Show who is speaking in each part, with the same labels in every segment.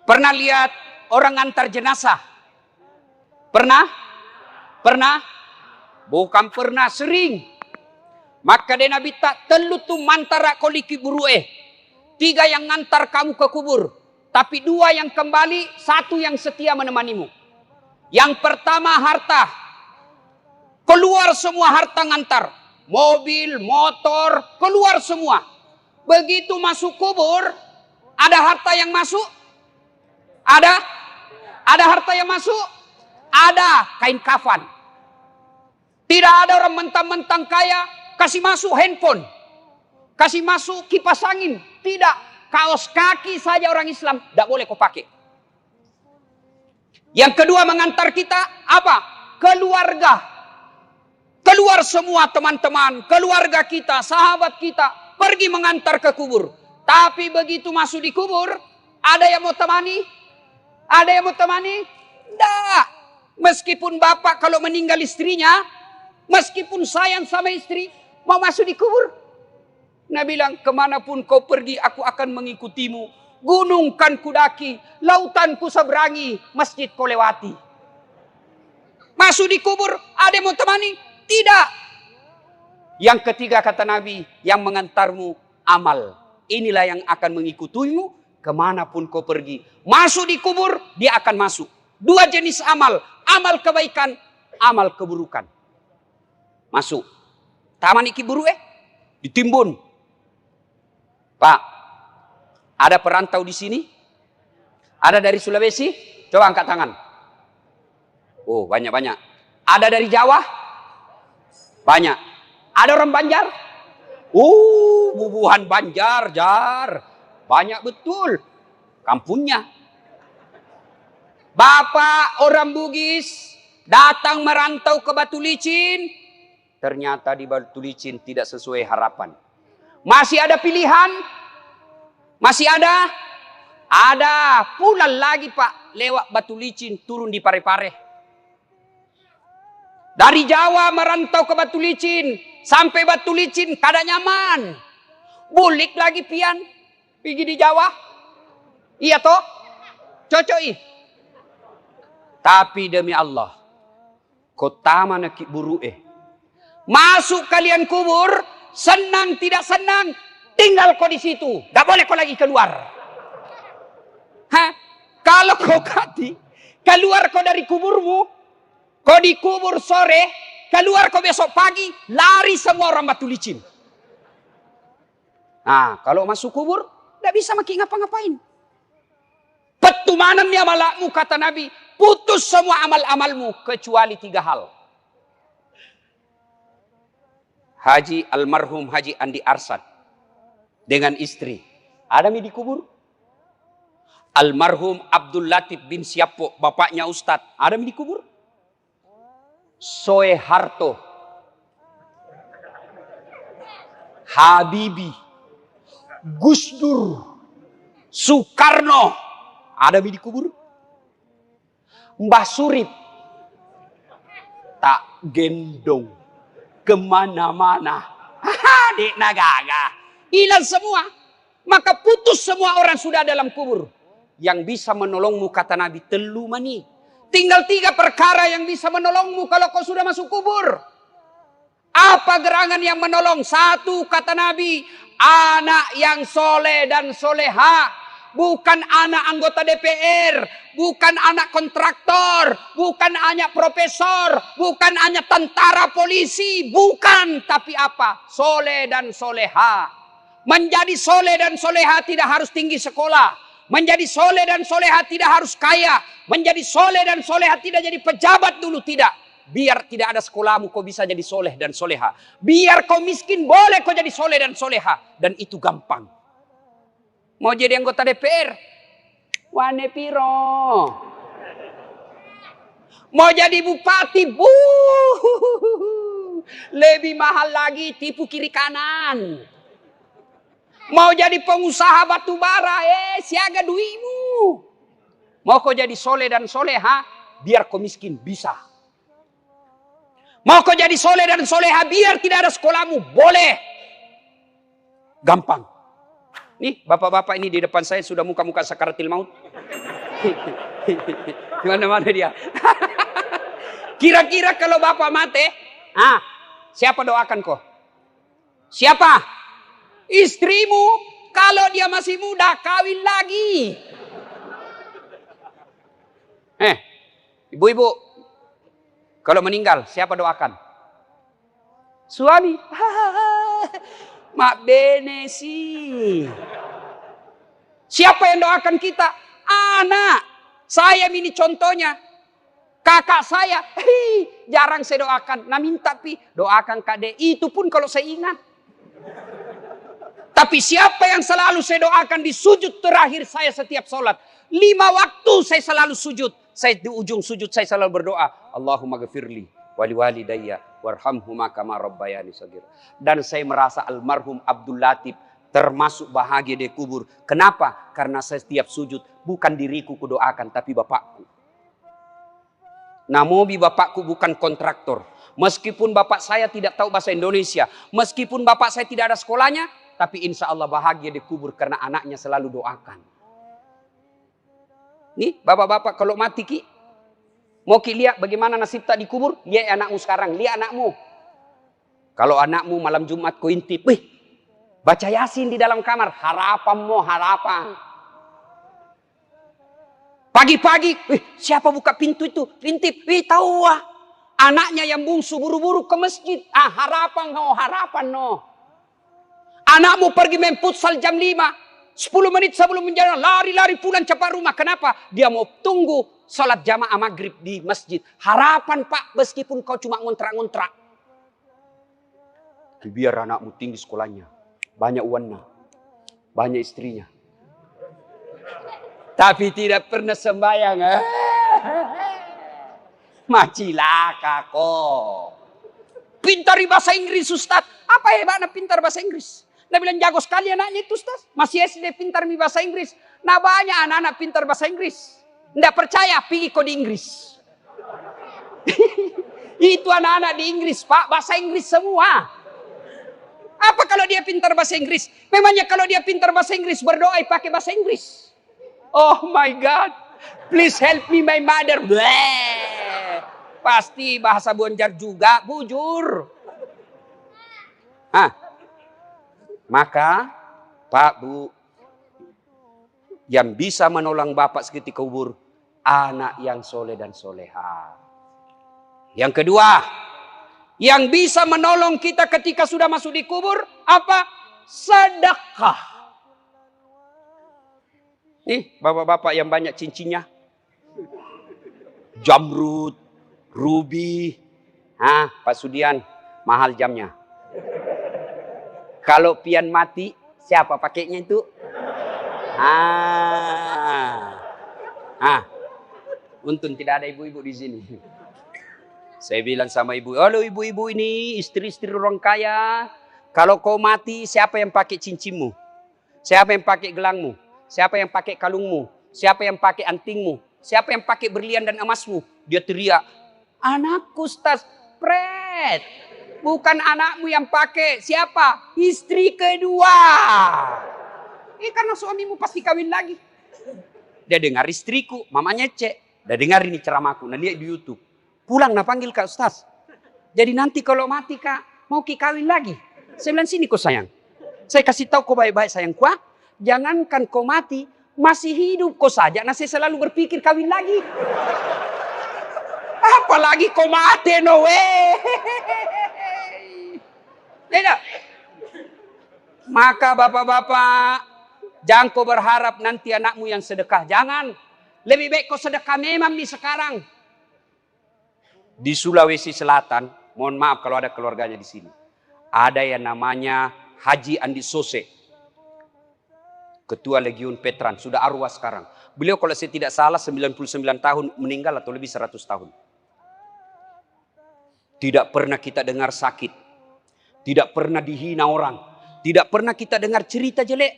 Speaker 1: Pernah lihat orang antar jenazah? Pernah? Pernah? Bukan pernah, sering. Maka dia Nabi tak telu tu mantara koliki burue. 3 yang ngantar kamu ke kubur. Tapi 2 yang kembali, 1 yang setia menemanimu. Yang pertama harta. Keluar semua harta ngantar. Mobil, motor, keluar semua. Begitu masuk kubur, ada harta yang masuk? Ada? Ada harta yang masuk? Ada kain kafan. Tidak ada orang mentang-mentang kaya kasih masuk handphone, kasih masuk kipas angin. Tidak, kaos kaki saja orang Islam tidak boleh kau pakai. Yang kedua mengantar kita apa? Keluarga. Keluar semua teman-teman, keluarga kita, sahabat kita pergi mengantar ke kubur. Tapi begitu masuk di kubur, ada yang mau temani? Ada yang mau temani? Tidak. Meskipun bapak kalau meninggal istrinya, meskipun sayang sama istri, mau masuk di kubur. Nabi bilang, kemanapun kau pergi, aku akan mengikutimu. Gunung kan kudaki, lautan ku seberangi, masjid kau lewati. Masuk di kubur, ada yang mau temani? Tidak. Yang ketiga kata Nabi, yang mengantarmu amal. Inilah yang akan mengikutimu kemanapun kau pergi. Masuk di kubur, dia akan masuk. 2 jenis amal. Amal kebaikan, amal keburukan. Masuk. Taman iki buru ditimbun. Pak, ada perantau di sini? Ada dari Sulawesi? Coba angkat tangan. Oh, banyak-banyak. Ada dari Jawa? Banyak. Ada orang Banjar? Bubuhan Banjar, Jar. Banyak betul. Kampungnya. Bapak orang Bugis datang merantau ke Batu Licin. Ternyata di Batu Licin tidak sesuai harapan. Masih ada pilihan? Masih ada? Ada. Pulang lagi Pak. Lewat Batu Licin, turun di Parepare. Dari Jawa merantau ke Batu Licin. Sampai Batu Licin kada nyaman. Bulik lagi pian. Pergi di Jawa. Iya toh? Cocok. Tapi demi Allah. Kota mana ki buru masuk kalian kubur. Senang tidak senang. Tinggal kau di situ. Tak boleh kau lagi keluar. Kalau kau keluar kau dari kuburmu. Kau dikubur sore. Keluar kau besok pagi. Lari semua orang Batu Licin. Nah, kalau masuk kubur. Tidak bisa makin ngapa-ngapain. Petumanan ya malakmu kata Nabi. Putus semua amal-amalmu. Kecuali 3 hal. Haji almarhum Haji Andi Arsad. Dengan istri. Ada mi dikubur? Almarhum Abdul Latif bin Siapo. Bapaknya Ustadz. Ada mi dikubur? Soeharto. Habibie. Gus Dur. Soekarno. Ada mi dikubur? Mbah Surip. Tak gendong. Kemana-mana. Dek nagaga. Hilang semua. Maka putus semua orang sudah dalam kubur. Yang bisa menolongmu kata Nabi. Telu mani. Tinggal 3 perkara yang bisa menolongmu kalau kau sudah masuk kubur. Apa gerangan yang menolong? 1 kata Nabi. Anak yang soleh dan soleha. Bukan anak anggota DPR. Bukan anak kontraktor. Bukan anak profesor. Bukan anak tentara polisi. Bukan. Tapi apa? Soleh dan soleha. Menjadi soleh dan soleha tidak harus tinggi sekolah. Menjadi soleh dan soleha tidak harus kaya. Menjadi soleh dan soleha tidak jadi pejabat dulu. Tidak. Biar tidak ada sekolahmu kau bisa jadi soleh dan soleha. Biar kau miskin boleh kau jadi soleh dan soleha. Dan itu gampang. Mau jadi anggota DPR? Wane piro. Mau jadi bupati? Lebih mahal lagi tipu kiri kanan. Mau jadi pengusaha batu bara? Siaga duimu. Mau kau jadi soleh dan soleha? Biar kau miskin? Bisa. Mau kau jadi soleh dan soleha? Biar tidak ada sekolahmu? Boleh. Gampang. Nih, bapak-bapak ini di depan saya sudah muka-muka sakaratil maut. Mana-mana dia. Kira-kira kalau bapak mati, siapa doakan kau? Siapa? Istrimu. Kalau dia masih muda, kawin lagi. Ibu-ibu, kalau meninggal, siapa doakan? Suami. Mak bene sih. Siapa yang doakan kita? Anak. Saya ini contohnya. Kakak saya, jarang saya doakan. Nah minta doakan Kak De. Itu pun kalau saya ingat. Tapi siapa yang selalu saya doakan di sujud terakhir saya setiap sholat. 5 waktu saya selalu sujud. Saya di ujung sujud saya selalu berdoa. Allahumma ghafirli wali walidayya warhamhuma kama rabbayani shaghira. Dan saya merasa almarhum Abdul Latif termasuk bahagia di kubur. Kenapa? Karena saya setiap sujud bukan diriku kudoakan tapi bapakku. Namobi bapakku bukan kontraktor. Meskipun bapak saya tidak tahu bahasa Indonesia. Meskipun bapak saya tidak ada sekolahnya. Tapi insya Allah bahagia di kubur karena anaknya selalu doakan. Nih bapak-bapak kalau mati ki. Mau ki lihat bagaimana nasib tak dikubur? Lihat anakmu sekarang. Lihat anakmu. Kalau anakmu malam Jumat kau intip. Baca Yasin di dalam kamar. Harapan mo harapan. Pagi-pagi, siapa buka pintu itu? Intip, tahu wah. Anaknya yang bungsu buru-buru ke masjid. Harapan no. Anakmu pergi main futsal jam 5. 10 menit sebelum menjalan, lari-lari pulang cepat rumah. Kenapa? Dia mau tunggu salat jamaah maghrib di masjid. Harapan Pak, meskipun kau cuma ngontrak-ngontrak. Biar anakmu tinggi sekolahnya. Banyak uangnya. Banyak istrinya. Tapi tidak pernah sembahyang. Macilaka kok. Pintar bahasa Inggris Ustaz. Apa hebatnya pintar bahasa Inggris? Dia bilang jago sekali anaknya itu Ustaz. Masih SD pintar bahasa Inggris. Nah banyak anak-anak pintar bahasa Inggris. Tidak percaya pergi kok di Inggris. Itu anak-anak di Inggris Pak. Bahasa Inggris semua. Apa kalau dia pintar bahasa Inggris? Memangnya kalau dia pintar bahasa Inggris berdoa pakai bahasa Inggris. Oh my God. Please help me my mother. Bleh. Pasti bahasa Bonjar juga. Bujur. Maka Pak Bu. Yang bisa menolong Bapak seketika kubur. Anak yang soleh dan soleha. Yang kedua. Yang bisa menolong kita ketika sudah masuk di kubur. Apa? Sedekah. Nih bapak-bapak yang banyak cincinnya. Jamrud, ruby. Pak Sudian, mahal jamnya. Kalau pian mati, siapa pakainya itu? Untung tidak ada ibu-ibu di sini. Saya bilang sama ibu, halo ibu-ibu ini, istri-istri orang kaya. Kalau kau mati, siapa yang pakai cincinmu? Siapa yang pakai gelangmu? Siapa yang pakai kalungmu? Siapa yang pakai antingmu? Siapa yang pakai berlian dan emasmu? Dia teriak, anakku Ustaz, pret. Bukan anakmu yang pakai. Siapa? Istri kedua. Karena suamimu pasti kawin lagi. Dia dengar istriku, mamanya cek. Dia dengar ini ceramahku, nah lihat di YouTube. Pulang nah panggil Kak Ustaz. Jadi nanti kalau mati Kak, mau ki kawin lagi. Saya bilang sini kau sayang. Saya kasih tahu kau baik-baik sayangku. Jangankan kau mati, masih hidup kau saja. Nah saya selalu berpikir kawin lagi. Apalagi kau mati no way. Tidak. Maka bapak-bapak, jangan kau berharap nanti anakmu yang sedekah. Jangan. Lebih baik kau sedekah memang di sekarang. Di Sulawesi Selatan, mohon maaf kalau ada keluarganya di sini. Ada yang namanya Haji Andi Sose. Ketua Legiun Veteran, sudah arwah sekarang. Beliau kalau saya tidak salah 99 tahun meninggal atau lebih 100 tahun. Tidak pernah kita dengar sakit. Tidak pernah dihina orang. Tidak pernah kita dengar cerita jelek.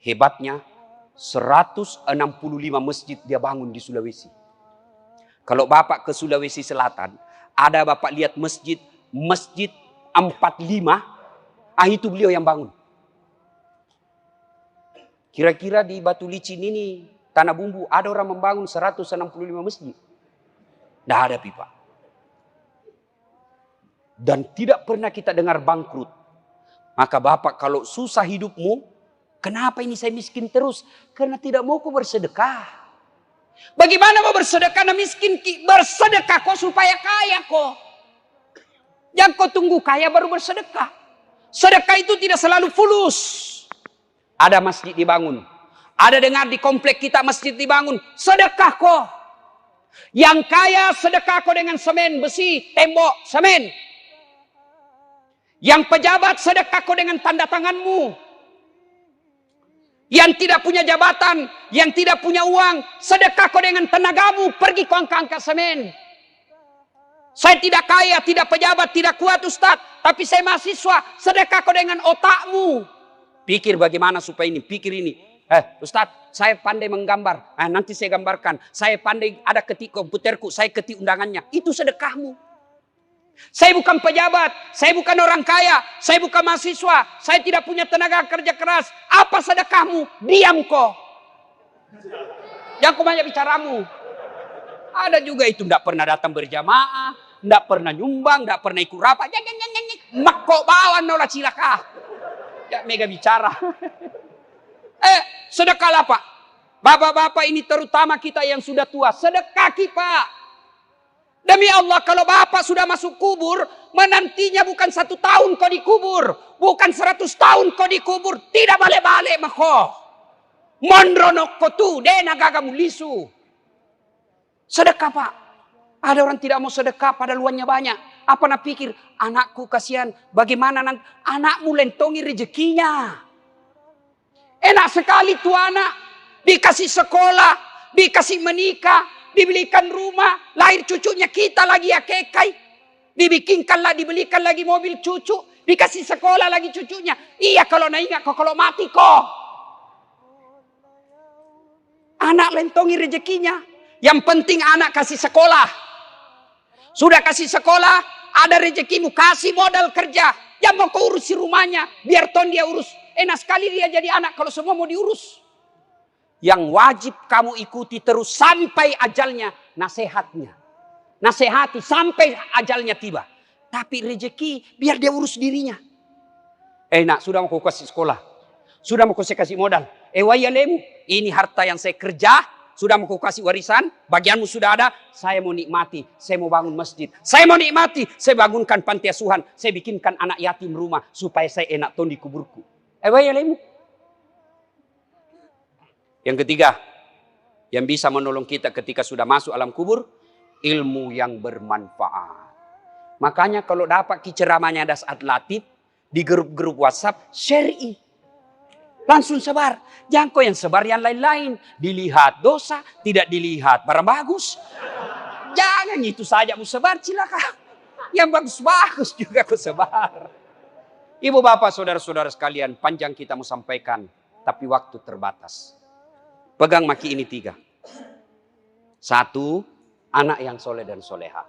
Speaker 1: Hebatnya 165 masjid dia bangun di Sulawesi. Kalau Bapak ke Sulawesi Selatan, ada Bapak lihat masjid 45, itu beliau yang bangun. Kira-kira di Batu Licin ini Tanah Bumbu ada orang membangun 165 masjid. Tidak ada pipa. Dan tidak pernah kita dengar bangkrut. Maka Bapak kalau susah hidupmu, kenapa ini saya miskin terus? Karena tidak mau kau bersedekah. Bagaimana mau bersedekah karena miskin? Bersedekah kau supaya kaya kau. Jangan kau tunggu kaya baru bersedekah. Sedekah itu tidak selalu fulus. Ada masjid dibangun. Ada dengar di komplek kita masjid dibangun. Sedekah kau. Yang kaya sedekah kau dengan semen, besi, tembok, semen. Yang pejabat sedekah kau dengan tanda tanganmu. Yang tidak punya jabatan, yang tidak punya uang, sedekah kau dengan tenagamu. Pergi kau angkat semen. Saya tidak kaya, tidak pejabat, tidak kuat Ustaz. Tapi saya mahasiswa, sedekah kau dengan otakmu. Pikir bagaimana supaya ini, pikir ini. Ustaz, saya pandai menggambar. Nanti saya gambarkan. Saya pandai ada ketik komputerku, saya ketik undangannya. Itu sedekahmu. Saya bukan pejabat, saya bukan orang kaya, saya bukan mahasiswa, saya tidak punya tenaga kerja keras. Apa sedekahmu? Diam kau. Jangan kau banyak bicaramu. Ada juga itu tidak pernah datang berjamaah, tidak pernah nyumbang, tidak pernah ikut rapat. Mak kau bawa nolah cilaka. Ya mega bicara. Sedekahlah Pak. Bapak-bapak ini terutama kita yang sudah tua. Sedekah Pak. Demi Allah kalau Bapak sudah masuk kubur. Menantinya bukan 1 tahun kau dikubur. Bukan 100 tahun kau dikubur. Tidak balik-balik mako. Mondronok kau tu. Dena gagamu lisu. Sedekah Pak. Ada orang tidak mau sedekah padahal uangnya banyak. Apa nak pikir? Anakku kasihan. Bagaimana nanti? Anakmu lentongi rezekinya. Enak sekali tuh anak. Dikasih sekolah. Dikasih menikah. Dibelikan rumah. Lahir cucunya kita lagi ya kekai. Dibelikan lagi mobil cucu. Dikasih sekolah lagi cucunya. Iya kalau nak ingat kok. Kalau mati kok. Anak lentongi rezekinya. Yang penting anak kasih sekolah. Sudah kasih sekolah. Ada rezekimu. Kasih modal kerja. Yang mau kau urusi rumahnya. Biar ton dia urus. Enak sekali dia jadi anak kalau semua mau diurus. Yang wajib kamu ikuti terus sampai ajalnya. Nasihatnya. Nasihati sampai ajalnya tiba. Tapi rezeki biar dia urus dirinya. Enak sudah mau kau kasih sekolah. Sudah mau kau kasih modal. Wayalemu. Ini harta yang saya kerja. Sudah mau kau kasih warisan. Bagianmu sudah ada. Saya mau nikmati. Saya mau bangun masjid. Saya mau nikmati. Saya bangunkan panti asuhan. Saya bikinkan anak yatim rumah. Supaya saya enak ton di kuburku. Yang ketiga, yang bisa menolong kita ketika sudah masuk alam kubur, ilmu yang bermanfaat. Makanya kalau dapat ceramahnya das atlatif di grup-grup WhatsApp, syar'i. Langsung sebar. Jangan kau yang sebar yang lain-lain. Dilihat dosa, tidak dilihat barang bagus. Jangan itu saja mau sebar, cilaka. Yang bagus-bagus juga kau sebar. Ibu bapak saudara-saudara sekalian, panjang kita mau sampaikan. Tapi waktu terbatas. Pegang maki ini 3. 1, anak yang soleh dan soleha.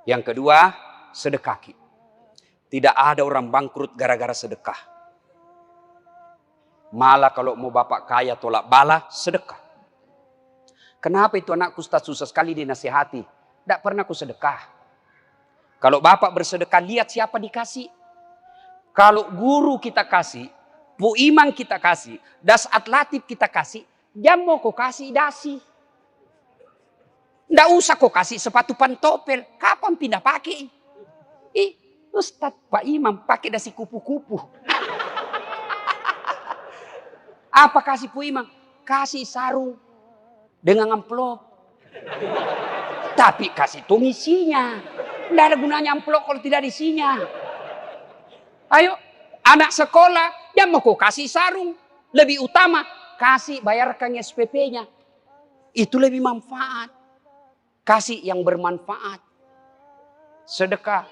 Speaker 1: Yang kedua, sedekah. Tidak ada orang bangkrut gara-gara sedekah. Malah kalau mau bapak kaya tolak bala, sedekah. Kenapa itu anakku Ustaz susah sekali dinasihati? Tidak pernah aku sedekah. Kalau bapak bersedekah, lihat siapa dikasih. Kalau guru kita kasih, bu imam kita kasih, das atlatif kita kasih, jam mau kau kasih dasi. Nggak usah kau kasih sepatu pantopel. Kapan pindah pakai? Ustaz Pak Imam pakai dasi kupu-kupu. Apa kasih bu imam? Kasih sarung dengan amplop. Tapi kasih isinya. Nggak ada gunanya amplop kalau tidak isinya. Ayo, anak sekolah, yang mau kau kasih sarung. Lebih utama, kasih bayarkan SPP-nya. Itu lebih manfaat. Kasih yang bermanfaat. Sedekah.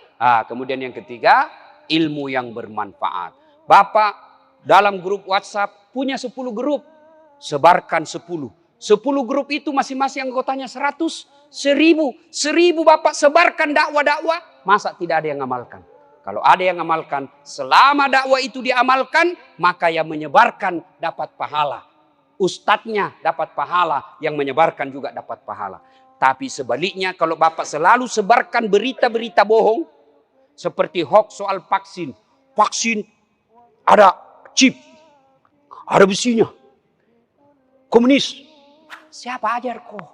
Speaker 1: Kemudian yang ketiga, ilmu yang bermanfaat. Bapak dalam grup WhatsApp punya 10 grup. Sebarkan 10. 10 grup itu masing-masing anggotanya 100, 1000. 1000 Bapak sebarkan dakwah-dakwah. Masa tidak ada yang ngamalkan? Kalau ada yang ngamalkan, selama dakwah itu diamalkan, maka yang menyebarkan dapat pahala. Ustadznya dapat pahala, yang menyebarkan juga dapat pahala. Tapi sebaliknya kalau Bapak selalu sebarkan berita-berita bohong, seperti hoax soal vaksin. Vaksin ada chip, ada besinya. Komunis. Siapa ajar kok?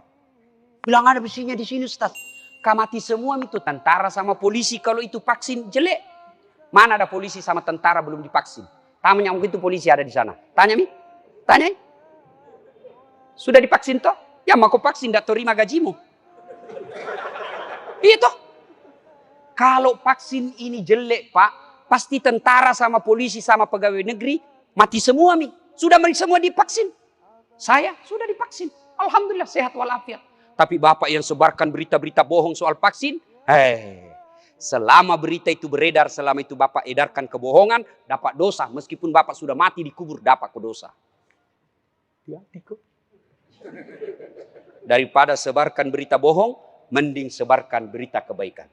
Speaker 1: Bilang ada besinya di sini Ustaz. Kamati semua itu tentara sama polisi kalau itu vaksin jelek. Mana ada polisi sama tentara belum divaksin? Tanya mungkin itu polisi ada di sana. Tanya Mi. Tanya. Sudah divaksin toh? Ya mau kau vaksin tidak terima gajimu. Itu. Kalau vaksin ini jelek Pak, pasti tentara sama polisi sama pegawai negeri mati semua Mi. Sudah semua divaksin. Saya sudah divaksin. Alhamdulillah sehat walafiat. Tapi Bapak yang sebarkan berita-berita bohong soal vaksin, selama berita itu beredar, selama itu Bapak edarkan kebohongan, dapat dosa. Meskipun Bapak sudah mati dikubur, dapat dosa. Ya, daripada sebarkan berita bohong, mending sebarkan berita kebaikan.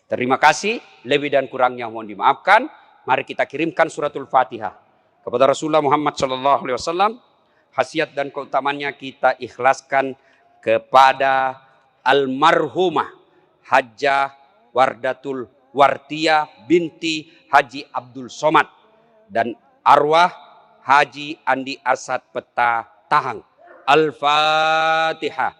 Speaker 1: Terima kasih, lebih dan kurangnya mohon dimaafkan. Mari kita kirimkan suratul Fatihah kepada Rasulullah Muhammad SAW. Khasiat dan keutamannya kita ikhlaskan kepada almarhumah Hajjah Wardatul Wartiyah binti Haji Abdul Somad dan arwah Haji Andi Asad Peta Tahang. Al-Fatihah.